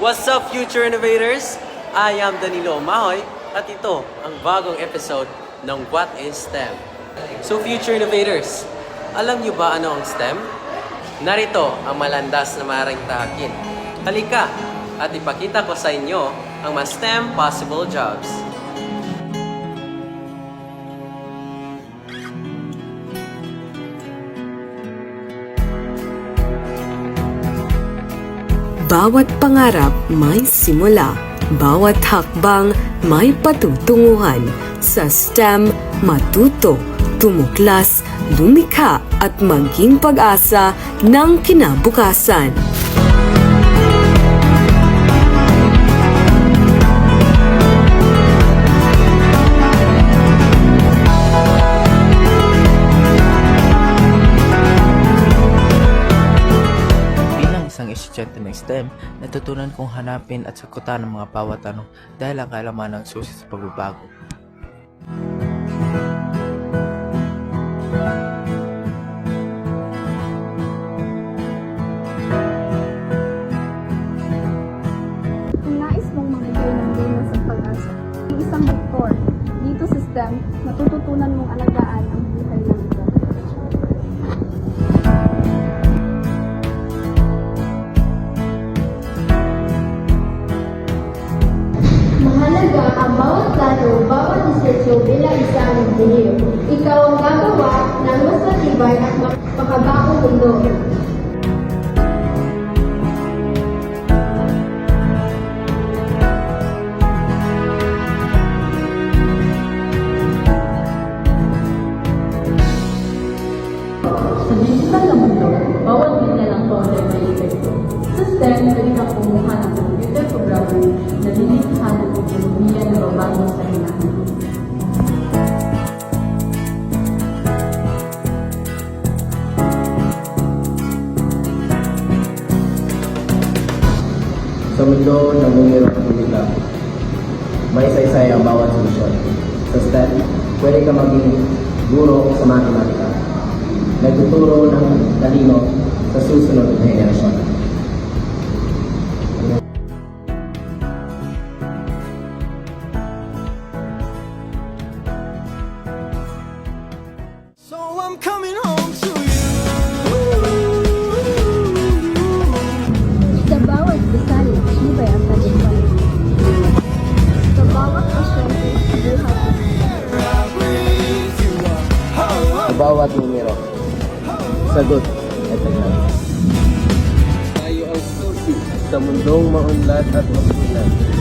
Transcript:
What's up, future innovators? I am Danilo Mahoy at ito ang bagong episode ng What is STEM? So future innovators, alam niyo ba ano ang STEM? Narito ang malandas na maaaring tahakin. Halika at ipakita ko sa inyo ang mga STEM possible jobs. Bawat pangarap may simula. Bawat hakbang may patutunguhan. Sa STEM, matuto, tumuklas, lumikha at maging pag-asa ng kinabukasan. Isang estudyante ng STEM, natutunan kong hanapin at sagutan ang mga bawat tanong dahil ang kaalaman ang susi sa pagbabago. Kung nais mong mamigay ng linas at pag-asa, ang isang doktor, dito sa STEM, matututunan mong alagaan ang buhay ng iba. Mahalaga ang bawat plano, bawat disenyo bilang isang engineer. Ikaw ang gagawa ng mas matibay at makabagong mundo. Sa digital na mundo, bawat linya ng code ay may epekto. Sa STEM, pwede kang kumuha ng computer programming na lilikhahan ng ekonomiya na babago sa hinahan. Sa mundo ng bumiro at publika, may saysay ang bawat solusyon. Sa STEM, pwede ka maging guro sa matematika. Nagtuturo ng talino sa susunod na henerasyon. So I'm coming home to you. Sa bawat bisaya, tibay ang tagumpay. Sa bawat pasyente, buhay. Sa bawat numero, sagot at tagal. Tayo ang susi sa mundong maunlad at masulat.